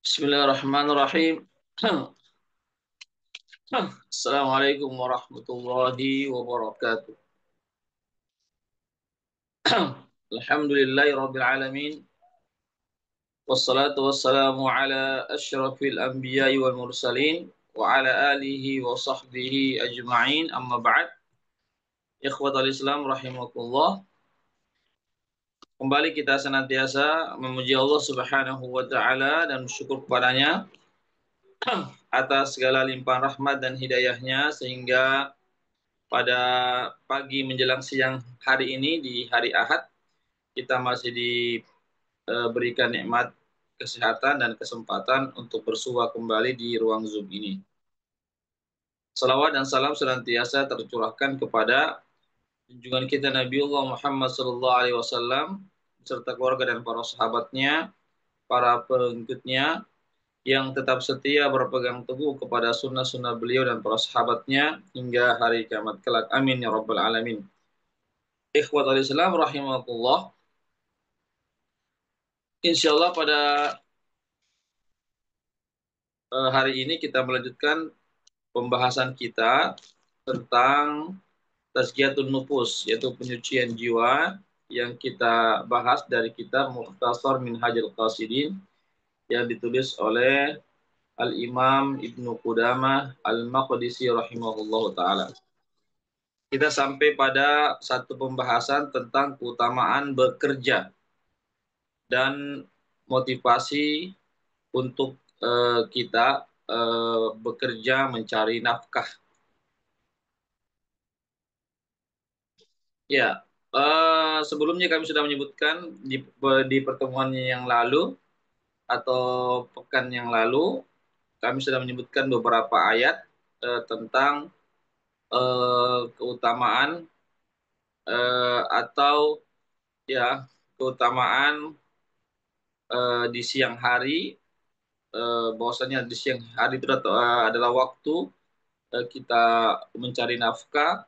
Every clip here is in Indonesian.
Bismillahirrahmanirrahim. Assalamualaikum warahmatullahi wabarakatuh. Alhamdulillahirabbil alamin. Wassalatu wassalamu ala asyrafil anbiya'i wal mursalin wa ala alihi wa sahbihi ajma'in. Amma ba'd. Ikhwatal Islam rahimakumullah. Kembali kita senantiasa memuji Allah Subhanahu wa taala dan bersyukur kepadanya atas segala limpahan rahmat dan hidayahnya sehingga pada pagi menjelang siang hari ini di hari Ahad kita masih diberikan nikmat kesehatan dan kesempatan untuk bersua kembali di ruang Zoom ini. Salawat dan salam senantiasa tercurahkan kepada junjungan kita Nabiullah Muhammad SAW serta keluarga dan para sahabatnya, para pengikutnya yang tetap setia berpegang teguh kepada sunnah-sunnah beliau dan para sahabatnya hingga hari kiamat kelak. Amin ya rabbal alamin. Ikhwatul Islam rahimakumullah. Insyaallah pada hari ini kita melanjutkan pembahasan kita tentang tazkiyatun nufus, yaitu penyucian jiwa yang kita bahas dari kitab Mukhtasar Minhajul Qasidin yang ditulis oleh Al-Imam Ibnu Qudamah Al-Maqdisi rahimahullahu taala. Kita sampai pada satu pembahasan tentang keutamaan bekerja dan motivasi untuk kita bekerja mencari nafkah. Ya, sebelumnya kami sudah menyebutkan di pertemuan yang lalu atau pekan yang lalu kami sudah menyebutkan beberapa ayat tentang keutamaan atau ya keutamaan di siang hari, bahwasanya di siang hari itu adalah waktu kita mencari nafkah.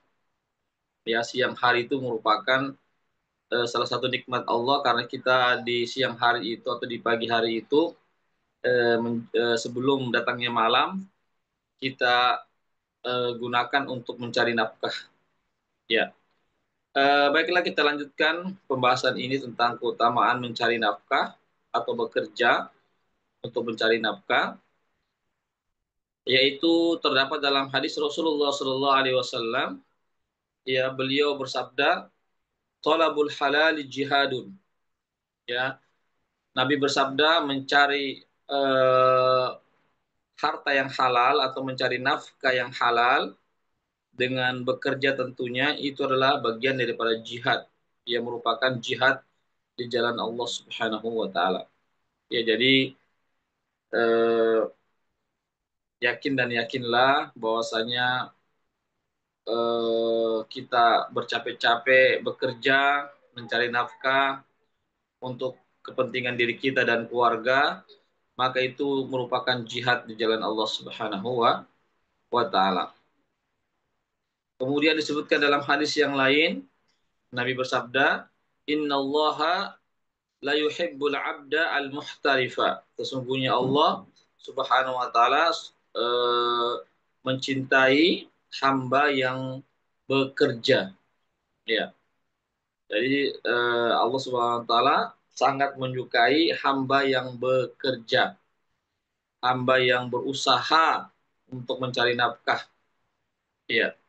Ya, siang hari itu merupakan salah satu nikmat Allah karena kita di siang hari itu atau di pagi hari itu sebelum datangnya malam kita gunakan untuk mencari nafkah. Ya, baiklah kita lanjutkan pembahasan ini tentang keutamaan mencari nafkah atau bekerja untuk mencari nafkah, yaitu terdapat dalam hadis Rasulullah Shallallahu Alaihi Wasallam. Ya, beliau bersabda, "Thalabul halal jihadun." Ya, Nabi bersabda mencari harta yang halal atau mencari nafkah yang halal dengan bekerja tentunya itu adalah bagian daripada jihad. Ia merupakan jihad di jalan Allah Subhanahu wa taala. Ya, jadi eh, yakin dan yakinlah bahwasanya kita bercapek-capek bekerja mencari nafkah untuk kepentingan diri kita dan keluarga, maka itu merupakan jihad di jalan Allah Subhanahu wa taala. Kemudian disebutkan dalam hadis yang lain, Nabi bersabda, "Innallaha la yuhibbul 'abda al-muhtarifa." Sesungguhnya Allah Subhanahu wa taala mencintai hamba yang bekerja. Ya. Jadi Allah Subhanahu wa taala sangat menyukai hamba yang bekerja, hamba yang berusaha untuk mencari nafkah. Ya.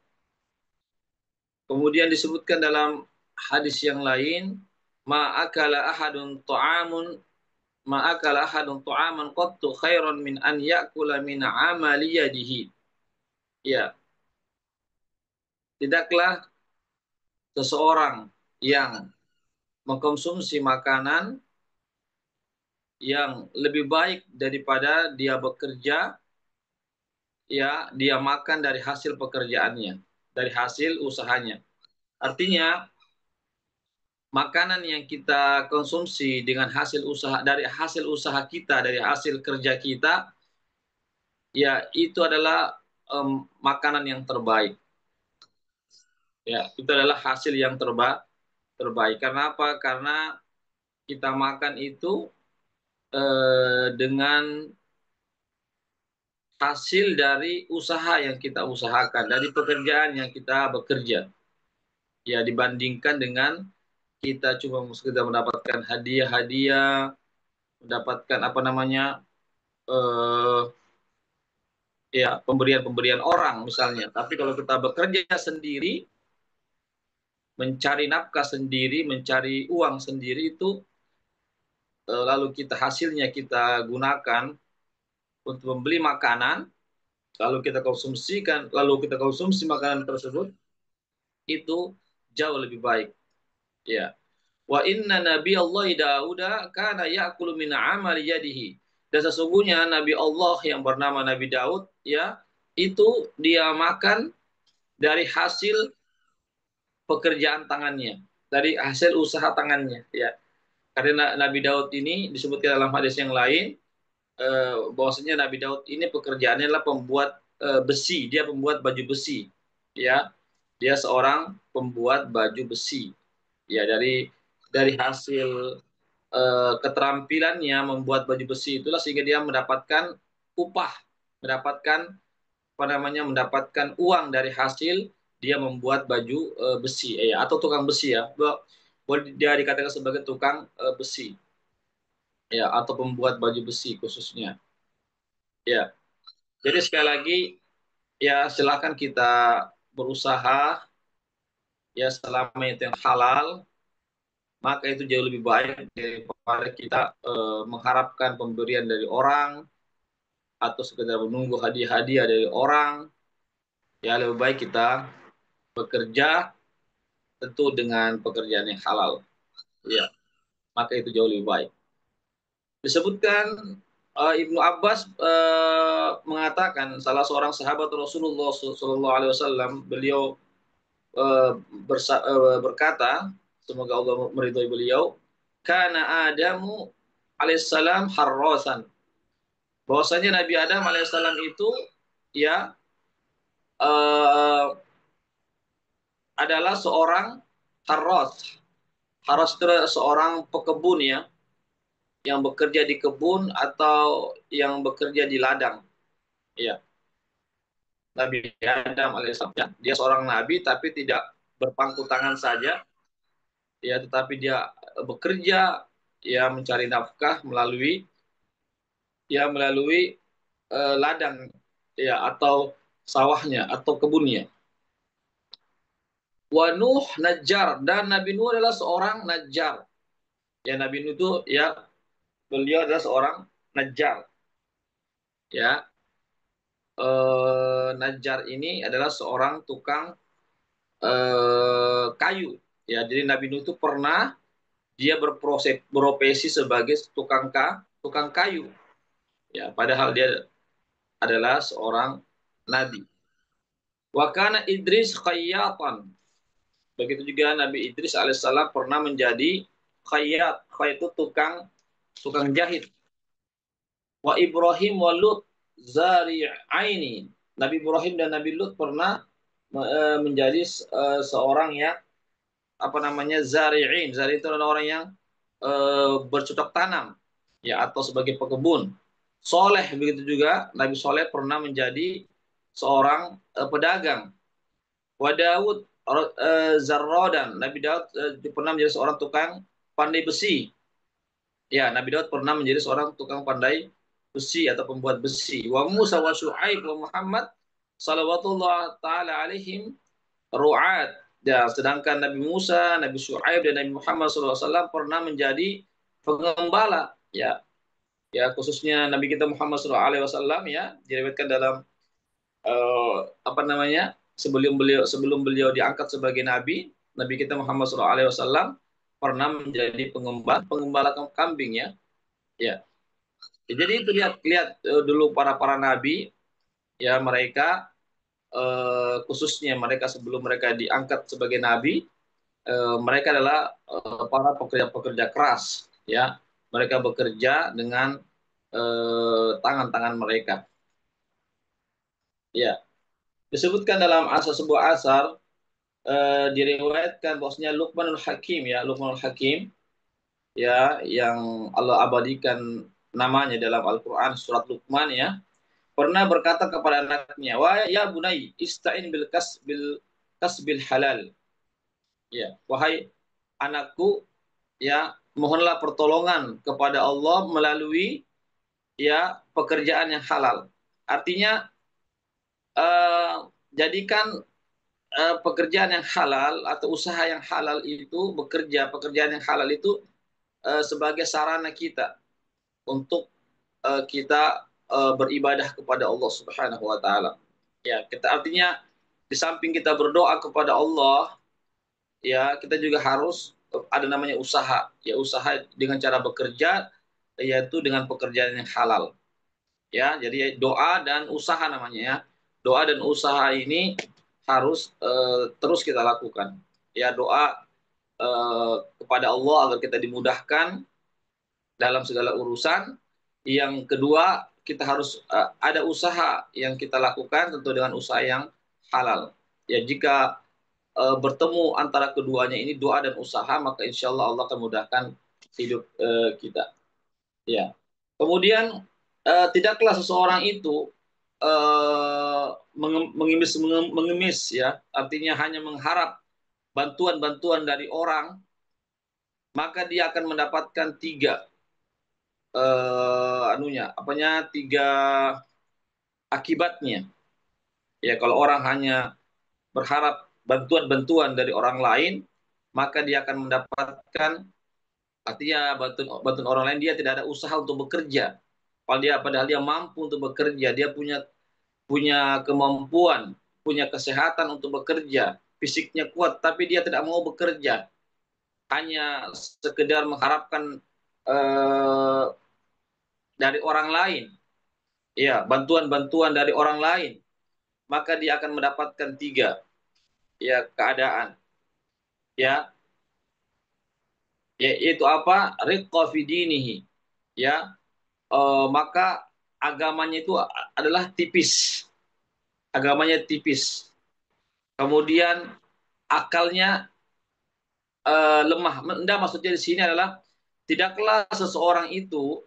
Kemudian disebutkan dalam hadis yang lain, ma'akala ahadun ta'amun ma'akala ahadun ta'aman qattu khairan min an ya'kula min amali yadihi. Ya, tidaklah seseorang yang mengkonsumsi makanan yang lebih baik daripada dia bekerja, ya, dia makan dari hasil pekerjaannya, dari hasil usahanya. Artinya, makanan yang kita konsumsi dengan hasil usaha dari hasil usaha kita, dari hasil kerja kita, ya itu adalah makanan yang terbaik. Ya, itu adalah hasil yang terbaik. Karena apa? Karena kita makan itu dengan hasil dari usaha yang kita usahakan, dari pekerjaan yang kita bekerja. Ya, dibandingkan dengan kita cuma sekedar mendapatkan hadiah-hadiah, mendapatkan apa namanya, eh, ya pemberian-pemberian orang misalnya. Tapi kalau kita bekerja sendiri, mencari nafkah sendiri, mencari uang sendiri itu, lalu kita hasilnya kita gunakan untuk membeli makanan, lalu kita konsumsi makanan tersebut, itu jauh lebih baik. Ya. Wa inna Nabi Allah Daud kana ya'kulu min amali yadihi. Dan sesungguhnya Nabi Allah yang bernama Nabi Daud, ya, itu dia makan dari hasil pekerjaan tangannya, dari hasil usaha tangannya, ya. Karena Nabi Daud ini disebutkan dalam hadis yang lain, bahwasanya Nabi Daud ini pekerjaannya adalah pembuat besi, dia pembuat baju besi, ya. Dia seorang pembuat baju besi, ya, dari hasil keterampilannya membuat baju besi itulah sehingga dia mendapatkan upah, mendapatkan apa namanya, mendapatkan uang dari hasil dia membuat baju besi, ya, atau tukang besi, ya. Boleh dia dikatakan sebagai tukang besi, ya, atau pembuat baju besi khususnya. Ya. Jadi sekali lagi, ya, silakan kita berusaha, ya, selama itu yang halal, maka itu jauh lebih baik daripada kita mengharapkan pemberian dari orang atau sekedar menunggu hadiah-hadiah dari orang. Ya, lebih baik kita bekerja tentu dengan pekerjaan yang halal. Ya, maka itu jauh lebih baik. Disebutkan Ibnu Abbas mengatakan, salah seorang sahabat Rasulullah SAW, beliau berkata, semoga Allah meridhai beliau, kana Adamu alaihissalam harrosan, bahwasanya Nabi Adam alaihissalam itu, ya, adalah seorang harros. Harros itu seorang pekebun, ya, yang bekerja di kebun atau yang bekerja di ladang. Ya, Nabi Adam alaihissalam, ya, dia seorang nabi tapi tidak berpangku tangan saja, ya, tetapi dia bekerja, ya, mencari nafkah melalui ladang, ya, atau sawahnya atau kebunnya. Wa Nuh Najjar, dan Nabi Nuh adalah seorang Najjar. Ya, Nabi Nuh itu, ya, beliau adalah seorang Najjar. Ya, Najjar ini adalah seorang tukang kayu. Ya, jadi Nabi Nuh itu pernah dia berprofesi sebagai tukang kayu. Ya, padahal dia adalah seorang nabi. Wa kana Idris khayyatan. Begitu juga Nabi Idris alaihissalam pernah menjadi khayyat. Khayyat itu tukang jahit. Wa Ibrahim wa Lut zari'aini. Nabi Ibrahim dan Nabi Lut pernah menjadi seorang yang apa namanya, zari'in. Zari' itu adalah orang yang bercocok tanam, ya, atau sebagai pekebun. Soleh, begitu juga Nabi Soleh pernah menjadi seorang pedagang. Wa Daud zarrodan. Nabi Daud pernah menjadi seorang tukang pandai besi. Ya, Nabi Daud pernah menjadi seorang tukang pandai besi atau pembuat besi. Wa Musa wa Syuaib wa Muhammad salawatullah taala alaihim ru'at. Ya, sedangkan Nabi Musa, Nabi Syuaib dan Nabi Muhammad SAW pernah menjadi pengembala. Ya, ya, khususnya Nabi kita Muhammad SAW, ya, diriwayatkan dalam apa namanya, sebelum beliau diangkat sebagai nabi, Nabi kita Muhammad SAW pernah menjadi pengembala kambing, ya. Ya. Jadi itu, lihat dulu para nabi, ya, mereka khususnya mereka sebelum mereka diangkat sebagai nabi, mereka adalah para pekerja-pekerja keras, ya. Mereka bekerja dengan tangan-tangan mereka. Ya. Disebutkan dalam sebuah asar, diriwayatkan bahwasanya Luqmanul Hakim, ya, Luqmanul Hakim, ya, yang Allah abadikan namanya dalam Al-Qur'an surat Luqman, ya. pernah berkata kepada anaknya, "Wah ya bunai, ista'in kasbil halal." Ya, wahai anakku, ya, mohonlah pertolongan kepada Allah melalui ya pekerjaan yang halal. Artinya eh, jadikan pekerjaan yang halal atau usaha yang halal itu, pekerjaan yang halal itu sebagai sarana kita untuk kita beribadah kepada Allah Subhanahu wa taala. Ya, kita artinya di samping kita berdoa kepada Allah, ya kita juga harus ada namanya usaha. Ya, usaha dengan cara bekerja yaitu dengan pekerjaan yang halal. Ya, jadi doa dan usaha namanya ya. Doa dan usaha ini harus terus kita lakukan. Ya, doa kepada Allah agar kita dimudahkan dalam segala urusan. Yang kedua, kita harus ada usaha yang kita lakukan tentu dengan usaha yang halal. Ya, jika bertemu antara keduanya ini doa dan usaha, maka insya Allah Allah akan mudahkan hidup kita. Ya. Kemudian tidaklah seseorang itu mengemis ya, artinya hanya mengharap bantuan-bantuan dari orang, maka dia akan mendapatkan tiga akibatnya. Ya, kalau orang hanya berharap bantuan-bantuan dari orang lain, maka dia akan mendapatkan, artinya bantuan orang lain, dia tidak ada usaha untuk bekerja. Padahal dia mampu untuk bekerja, dia punya punya kemampuan, punya kesehatan untuk bekerja, fisiknya kuat, tapi dia tidak mau bekerja, hanya sekedar mengharapkan eh, dari orang lain, ya bantuan-bantuan dari orang lain, maka dia akan mendapatkan tiga ya keadaan, ya yaitu apa? Riqqa fi dinihi, ya maka agamanya itu adalah tipis, agamanya tipis. Kemudian akalnya lemah. Enggak, maksudnya di sini adalah tidaklah seseorang itu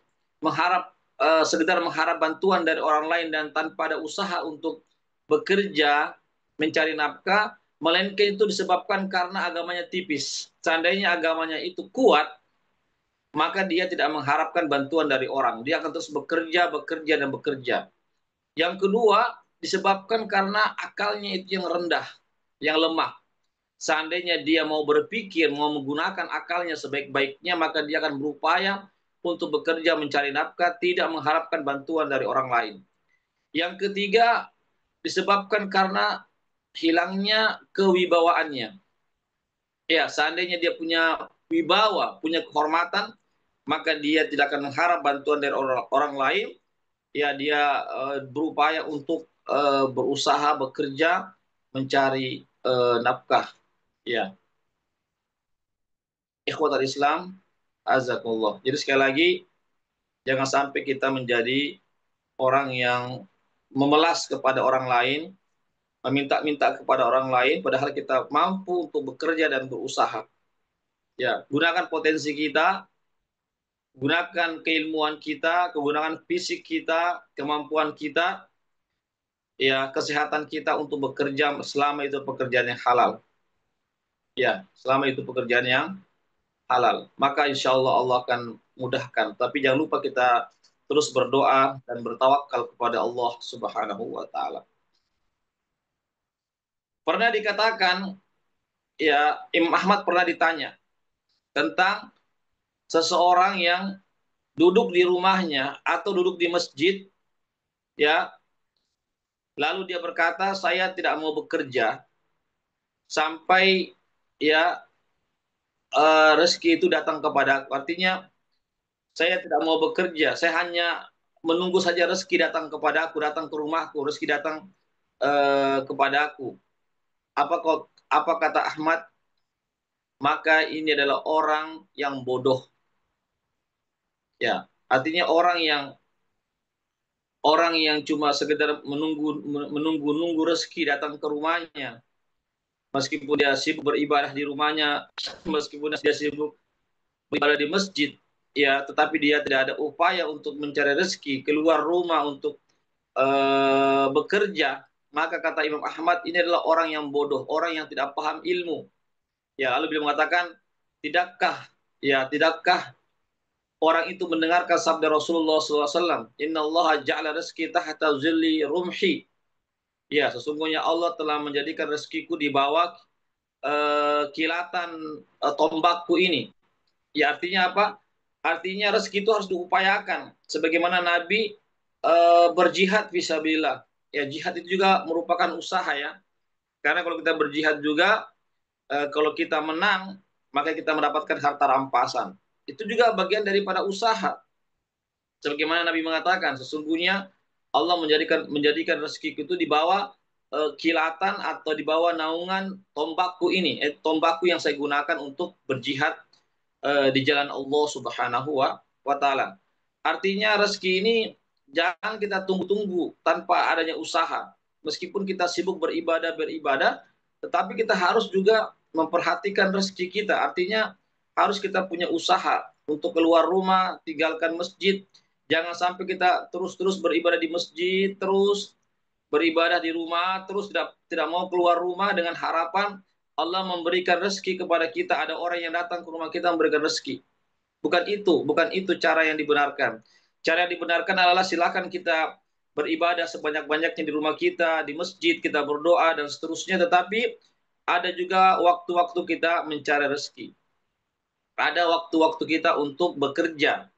sekedar mengharap bantuan dari orang lain dan tanpa ada usaha untuk bekerja mencari nafkah, melainkan itu disebabkan karena agamanya tipis. Seandainya agamanya itu kuat, maka dia tidak mengharapkan bantuan dari orang. Dia akan terus bekerja, bekerja, dan bekerja. Yang kedua, disebabkan karena akalnya itu yang rendah, yang lemah. Seandainya dia mau berpikir, mau menggunakan akalnya sebaik-baiknya, maka dia akan berupaya untuk bekerja mencari nafkah, tidak mengharapkan bantuan dari orang lain. Yang ketiga, disebabkan karena hilangnya kewibawaannya. Ya, seandainya dia punya wibawa, punya kehormatan, maka dia tidak akan mengharap bantuan dari orang lain. Ya, dia berupaya untuk berusaha, bekerja, mencari nafkah. Ya, ikhwatal Islam, azakullah. Jadi sekali lagi, jangan sampai kita menjadi orang yang memelas kepada orang lain, meminta-minta kepada orang lain, padahal kita mampu untuk bekerja dan berusaha. Ya, gunakan potensi kita, gunakan keilmuan kita, kegunaan fisik kita, kemampuan kita, ya kesehatan kita untuk bekerja selama itu pekerjaan yang halal. Ya, selama itu pekerjaan yang halal, maka insya Allah Allah akan mudahkan. Tapi jangan lupa kita terus berdoa dan bertawakal kepada Allah Subhanahu wa taala. Pernah dikatakan, ya Imam Ahmad pernah ditanya tentang seseorang yang duduk di rumahnya atau duduk di masjid, ya, lalu dia berkata, saya tidak mau bekerja sampai ya rezeki itu datang kepada aku. Artinya saya tidak mau bekerja, saya hanya menunggu saja rezeki datang kepada aku, datang ke rumahku, rezeki datang kepada aku. Apa kata Ahmad? Maka ini adalah orang yang bodoh. Ya, artinya orang yang cuma sekedar menunggu rezeki datang ke rumahnya, meskipun dia sibuk beribadah di rumahnya, meskipun dia sibuk beribadah di masjid, ya, tetapi dia tidak ada upaya untuk mencari rezeki keluar rumah untuk bekerja, maka kata Imam Ahmad ini adalah orang yang bodoh, orang yang tidak paham ilmu. Ya, lalu beliau mengatakan, tidakkah orang itu mendengarkan sabda Rasulullah SAW, Inna Allah ja'ala rizki tahta zilli rumhi. Ya, sesungguhnya Allah telah menjadikan rezekiku di bawah kilatan tombakku ini. Ya, artinya apa? Artinya rezeki itu harus diupayakan. Sebagaimana Nabi berjihad fisabilillah. Ya, jihad itu juga merupakan usaha ya. Karena kalau kita berjihad juga, kalau kita menang, maka kita mendapatkan harta rampasan. Itu juga bagian daripada usaha. Sebagaimana Nabi mengatakan, sesungguhnya Allah menjadikan rezeki itu di bawah kilatan atau di bawah naungan tombakku ini, tombakku yang saya gunakan untuk berjihad di jalan Allah Subhanahu wa taala. Artinya rezeki ini jangan kita tunggu-tunggu tanpa adanya usaha. Meskipun kita sibuk beribadah, tetapi kita harus juga memperhatikan rezeki kita. Artinya harus kita punya usaha untuk keluar rumah, tinggalkan masjid. Jangan sampai kita terus-terus beribadah di masjid, terus beribadah di rumah, terus tidak mau keluar rumah dengan harapan Allah memberikan rezeki kepada kita. Ada orang yang datang ke rumah kita memberikan rezeki. Bukan itu cara yang dibenarkan. Cara yang dibenarkan adalah silakan kita beribadah sebanyak-banyaknya di rumah kita, di masjid, kita berdoa dan seterusnya. Tetapi ada juga waktu-waktu kita mencari rezeki. Ada waktu-waktu kita untuk bekerja.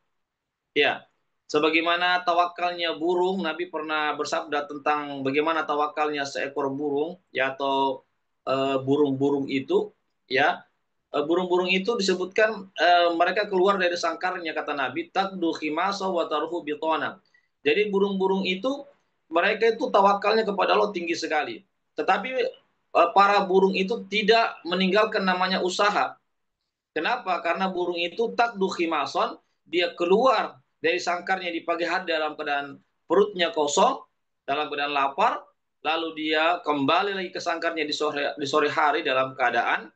Ya, sebagaimana tawakalnya burung, Nabi pernah bersabda tentang bagaimana tawakalnya seekor burung, ya atau burung-burung itu, ya. Burung-burung itu disebutkan mereka keluar dari sangkarnya kata Nabi, takdu khimasa wa tarhu bitona. Jadi burung-burung itu mereka itu tawakalnya kepada Allah tinggi sekali. Tetapi para burung itu tidak meninggalkan namanya usaha. Kenapa? Karena burung itu takdu khimason, dia keluar dari sangkarnya di pagi hari dalam keadaan perutnya kosong, dalam keadaan lapar, lalu dia kembali lagi ke sangkarnya di sore hari dalam keadaan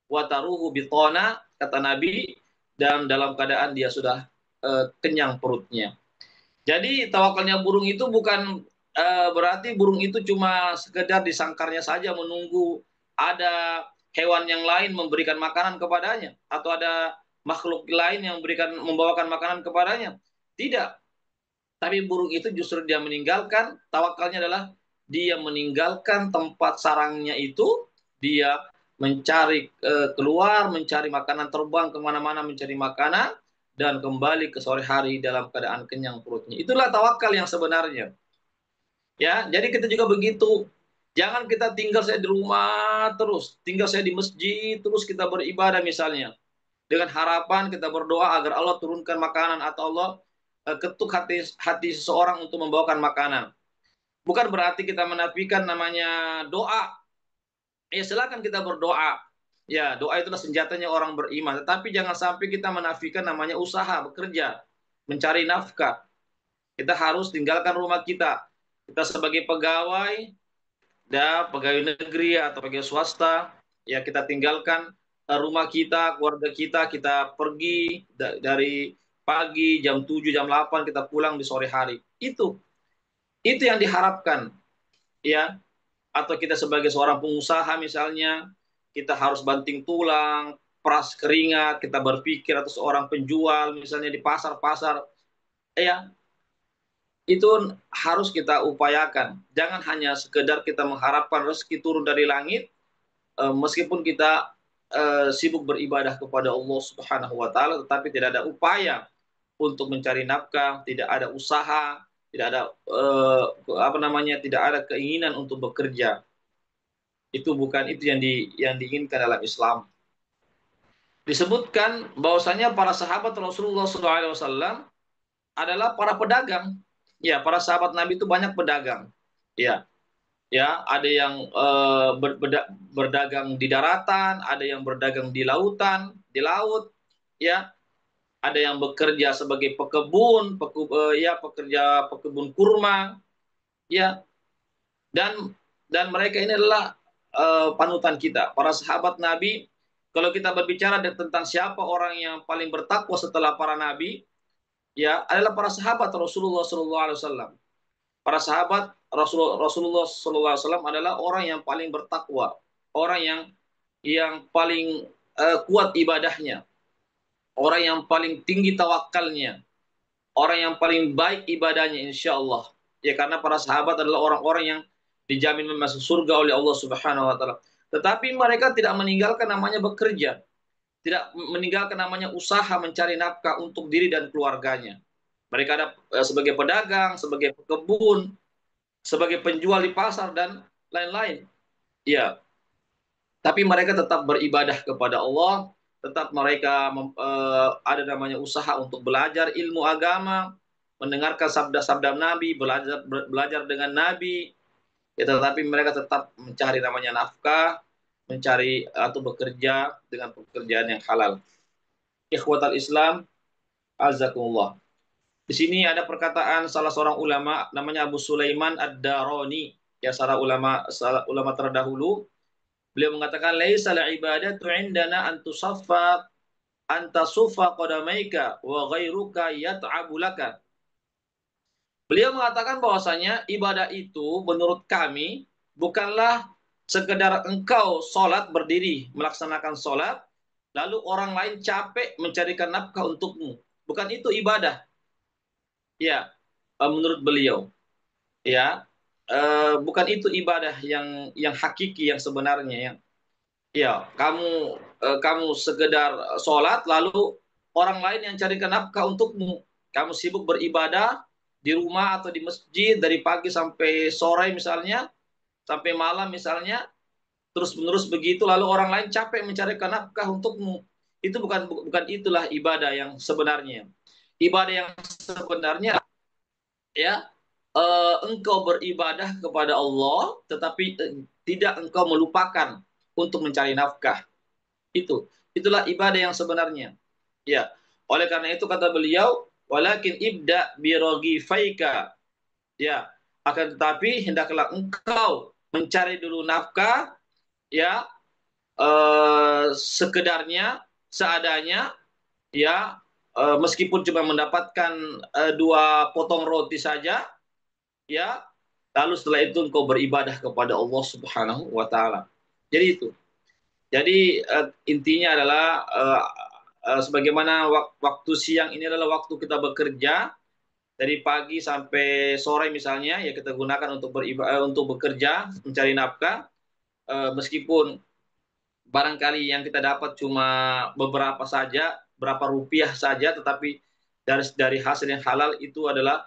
wataruhu bitona, kata Nabi, dan dalam keadaan dia sudah kenyang perutnya. Jadi tawakalnya burung itu bukan berarti burung itu cuma sekedar di sangkarnya saja menunggu ada hewan yang lain memberikan makanan kepadanya atau ada makhluk lain yang membawakan makanan kepadanya. Tidak. Tapi burung itu justru dia meninggalkan, tawakalnya adalah dia meninggalkan tempat sarangnya itu, dia mencari keluar, mencari makanan, terbang kemana-mana mencari makanan, dan kembali ke sore hari dalam keadaan kenyang perutnya. Itulah tawakal yang sebenarnya. Ya, jadi kita juga begitu. Jangan kita tinggal saya di rumah terus, tinggal saya di masjid terus kita beribadah misalnya. Dengan harapan kita berdoa agar Allah turunkan makanan atau Allah ketuk hati seseorang untuk membawakan makanan. Bukan berarti kita menafikan namanya doa. Ya silakan kita berdoa. Ya, doa itulah senjatanya orang beriman. Tetapi jangan sampai kita menafikan namanya usaha, bekerja, mencari nafkah. Kita harus tinggalkan rumah kita. Kita sebagai pegawai, pegawai negeri atau pegawai swasta, ya kita tinggalkan rumah kita, keluarga kita pergi dari pagi jam 7, jam 8 kita pulang di sore hari. Itu yang diharapkan, ya. Atau kita sebagai seorang pengusaha misalnya, kita harus banting tulang, peras keringat, kita berpikir, atau seorang penjual misalnya di pasar-pasar, ya itu harus kita upayakan. Jangan hanya sekedar kita mengharapkan rezeki turun dari langit, meskipun kita sibuk beribadah kepada Allah Subhanahu wa taala, tetapi tidak ada upaya untuk mencari nafkah, tidak ada usaha, tidak ada tidak ada keinginan untuk bekerja. Itu bukan itu yang diinginkan dalam Islam. Disebutkan bahwasanya para sahabat Rasulullah SAW adalah para pedagang. Ya, para sahabat Nabi itu banyak pedagang. Ya, ya, ada yang berdagang di daratan, ada yang berdagang di lautan, di laut, ya, ada yang bekerja sebagai pekerja pekebun kurma, ya, dan mereka ini adalah panutan kita, para sahabat Nabi. Kalau kita berbicara tentang siapa orang yang paling bertakwa setelah para nabi, ya, adalah para sahabat Rasulullah SAW. para sahabat Rasulullah SAW adalah orang yang paling bertakwa, orang yang paling kuat ibadahnya, orang yang paling tinggi tawakalnya, orang yang paling baik ibadahnya insya Allah. Ya karena para sahabat adalah orang-orang yang dijamin masuk surga oleh Allah Subhanahu wa taala. Tetapi mereka tidak meninggalkan namanya bekerja, tidak meninggalkan namanya usaha mencari nafkah untuk diri dan keluarganya. Mereka ada sebagai pedagang, sebagai pekebun, sebagai penjual di pasar dan lain-lain. Ya, tapi mereka tetap beribadah kepada Allah, tetap mereka ada namanya usaha untuk belajar ilmu agama, mendengarkan sabda-sabda Nabi, belajar dengan Nabi, ya, tetapi mereka tetap mencari namanya nafkah, mencari atau bekerja dengan pekerjaan yang halal. Ikhwatal Islam, azakumullah. Di sini ada perkataan salah seorang ulama namanya Abu Sulaiman Ad-Darani, ya salah ulama terdahulu. Beliau mengatakan laisa al-ibadatu indana an tusaffa anta sufa qadamaika wa ghairuka yat'abu laka. Beliau mengatakan bahwasanya ibadah itu menurut kami bukanlah sekedar engkau sholat berdiri melaksanakan sholat lalu orang lain capek mencarikan nafkah untukmu. Bukan itu ibadah. Ya, menurut beliau, ya, bukan itu ibadah yang hakiki yang sebenarnya yang ya kamu sekedar sholat lalu orang lain yang carikan nafkah untukmu. Kamu sibuk beribadah di rumah atau di masjid dari pagi sampai sore misalnya, sampai malam misalnya, terus menerus begitu lalu orang lain capek mencarikan nafkah untukmu. Itu bukan itulah ibadah yang sebenarnya. Ibadah yang sebenarnya ya engkau beribadah kepada Allah tetapi tidak engkau melupakan untuk mencari nafkah. Itulah ibadah yang sebenarnya. Ya. Oleh karena itu kata beliau, walakin ibda birogifaika. Ya, akan tetapi hendaklah engkau mencari dulu nafkah ya sekedarnya, seadanya ya meskipun cuma mendapatkan dua potong roti saja ya, lalu setelah itu engkau beribadah kepada Allah Subhanahu wa taala. Jadi itu. Jadi intinya adalah sebagaimana waktu siang ini adalah waktu kita bekerja dari pagi sampai sore misalnya ya kita gunakan untuk untuk bekerja mencari nafkah meskipun barangkali yang kita dapat cuma beberapa saja berapa rupiah saja tetapi dari hasil yang halal itu adalah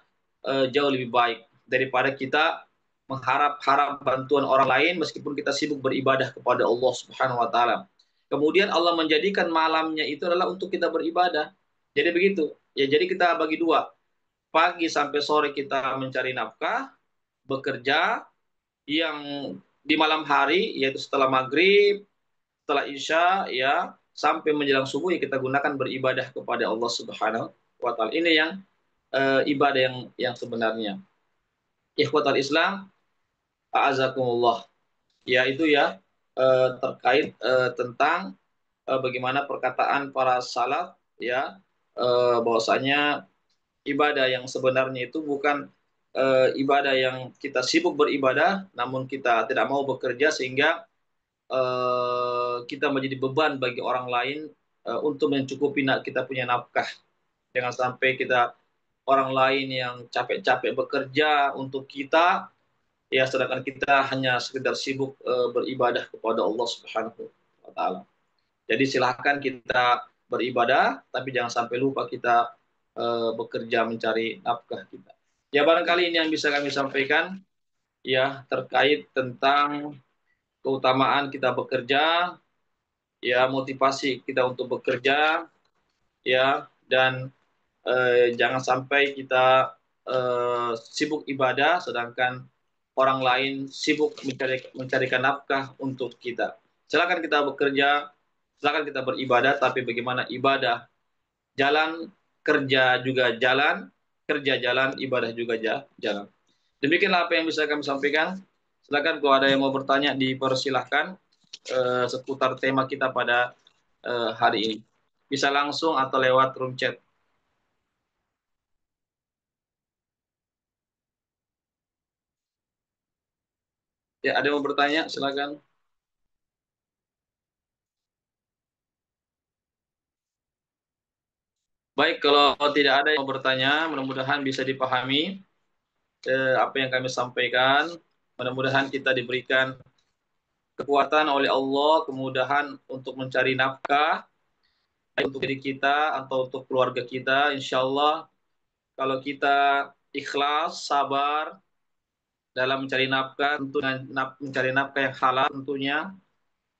jauh lebih baik daripada kita mengharap bantuan orang lain meskipun kita sibuk beribadah kepada Allah Subhanahu wa taala. Kemudian Allah menjadikan malamnya itu adalah untuk kita beribadah. Jadi begitu. Ya jadi kita bagi dua. Pagi sampai sore kita mencari nafkah, bekerja, yang di malam hari yaitu setelah maghrib, setelah isya ya sampai menjelang subuh ya kita gunakan beribadah kepada Allah Subhanahu wa taala. Ini yang ibadah yang sebenarnya. Ikhwatal Islam, a'azakumullah. Ya itu ya terkait tentang bagaimana perkataan para salaf ya bahwasanya ibadah yang sebenarnya itu bukan ibadah yang kita sibuk beribadah namun kita tidak mau bekerja sehingga kita menjadi beban bagi orang lain untuk mencukupi kita punya nafkah. Jangan sampai kita orang lain yang capek-capek bekerja untuk kita ya sedangkan kita hanya sekedar sibuk beribadah kepada Allah Subhanahu wa taala. Jadi silahkan kita beribadah tapi jangan sampai lupa kita bekerja mencari nafkah kita. Ya barangkali ini yang bisa kami sampaikan ya terkait tentang keutamaan kita bekerja, ya motivasi kita untuk bekerja, ya dan jangan sampai kita sibuk ibadah sedangkan orang lain sibuk mencarikan nafkah untuk kita. Silakan kita bekerja, silakan kita beribadah, tapi bagaimana ibadah jalan, kerja juga jalan, kerja jalan, ibadah juga jalan. Demikianlah apa yang bisa kami sampaikan. Silakan kalau ada yang mau bertanya dipersilahkan seputar tema kita pada hari ini. Bisa langsung atau lewat room chat. Ya, ada yang mau bertanya? Silakan. Baik, kalau tidak ada yang mau bertanya, mudah-mudahan bisa dipahami apa yang kami sampaikan. Mudah-mudahan kita diberikan kekuatan oleh Allah, kemudahan untuk mencari nafkah, baik untuk diri kita atau untuk keluarga kita. Insya Allah, kalau kita ikhlas, sabar dalam mencari nafkah, tentu mencari nafkah yang halal tentunya,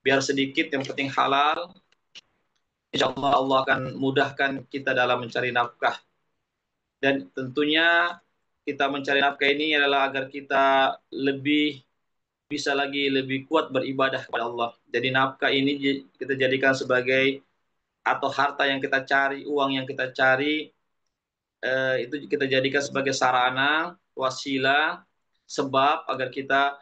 biar sedikit yang penting halal. Insya Allah Allah akan mudahkan kita dalam mencari nafkah. Dan tentunya kita mencari nafkah ini adalah agar kita lebih bisa lagi lebih kuat beribadah kepada Allah. Jadi nafkah ini kita jadikan sebagai atau harta yang kita cari, uang yang kita cari itu kita jadikan sebagai sarana, wasilah, sebab agar kita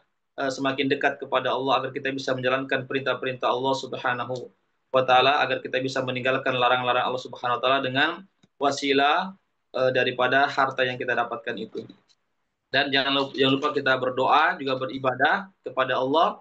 semakin dekat kepada Allah, agar kita bisa menjalankan perintah-perintah Allah Subhanahu wa taala, agar kita bisa meninggalkan larang-larang Allah Subhanahu wa taala dengan wasilah daripada harta yang kita dapatkan itu. Dan jangan lupa kita berdoa, juga beribadah kepada Allah.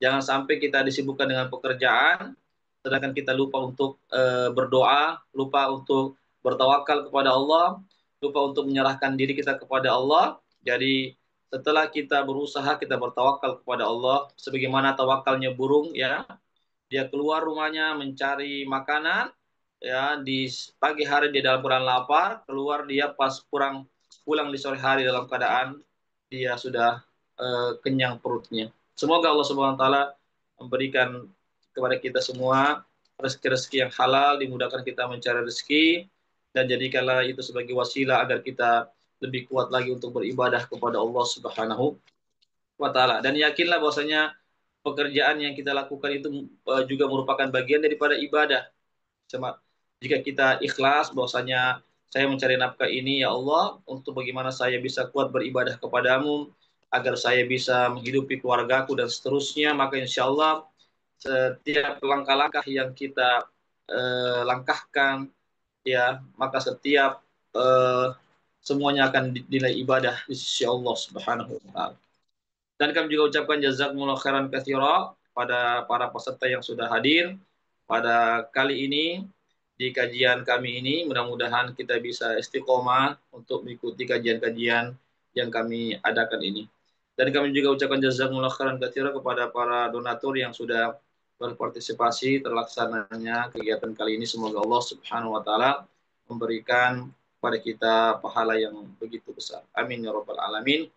Jangan sampai kita disibukkan dengan pekerjaan, sedangkan kita lupa untuk berdoa, lupa untuk bertawakal kepada Allah, lupa untuk menyerahkan diri kita kepada Allah. Jadi setelah kita berusaha, kita bertawakal kepada Allah, sebagaimana tawakalnya burung, ya, dia keluar rumahnya mencari makanan, ya, di pagi hari dia dalam keadaan lapar, keluar dia pas pulang di sore hari dalam keadaan dia sudah kenyang perutnya. Semoga Allah Subhanahu wa taala memberikan kepada kita semua rezeki-rezeki yang halal, dimudahkan kita mencari rezeki, dan jadikanlah itu sebagai wasilah agar kita lebih kuat lagi untuk beribadah kepada Allah Subhanahu wa taala. Dan yakinlah bahwasanya pekerjaan yang kita lakukan itu juga merupakan bagian daripada ibadah. Cuma jika kita ikhlas bahwasanya saya mencari nafkah ini ya Allah untuk bagaimana saya bisa kuat beribadah kepadamu, agar saya bisa menghidupi keluargaku dan seterusnya, maka insya Allah setiap langkah-langkah yang kita langkahkan, ya, maka setiap eh, semuanya akan dinilai ibadah di sisi Allah Subhanahu wa taala. Dan kami juga ucapkan jazakumullah khairan katsira pada para peserta yang sudah hadir pada kali ini di kajian kami ini. Mudah-mudahan kita bisa istiqomah untuk mengikuti kajian-kajian yang kami adakan ini. Dan kami juga ucapkan jazakumullah khairan katsira kepada para donatur yang sudah berpartisipasi terlaksananya kegiatan kali ini. Semoga Allah Subhanahu wa taala memberikan pada kita pahala yang begitu besar. Amin ya rabbal alamin.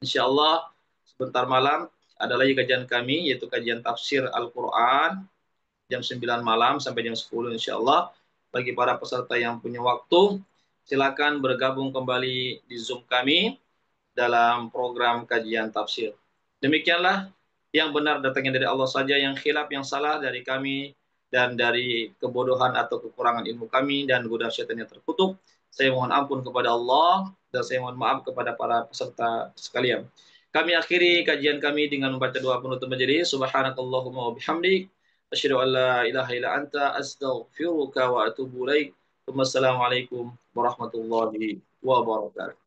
Insyaallah sebentar malam ada lagi kajian kami, yaitu kajian tafsir Al-Quran jam 9 malam sampai jam 10 insyaallah. Bagi para peserta yang punya waktu, silakan bergabung kembali di Zoom kami dalam program kajian tafsir. Demikianlah, yang benar datangnya dari Allah saja, yang khilaf yang salah dari kami dan dari kebodohan atau kekurangan ilmu kami dan godaan syaitan yang terkutuk. Saya mohon ampun kepada Allah dan saya mohon maaf kepada para peserta sekalian. Kami akhiri kajian kami dengan membaca doa penutup majelis. Subhanakallahumma wa bihamdik, asyhadu an la ilaha illa anta, astaghfiruka wa atubu ilaik. Wassalamualaikum warahmatullahi wabarakatuh.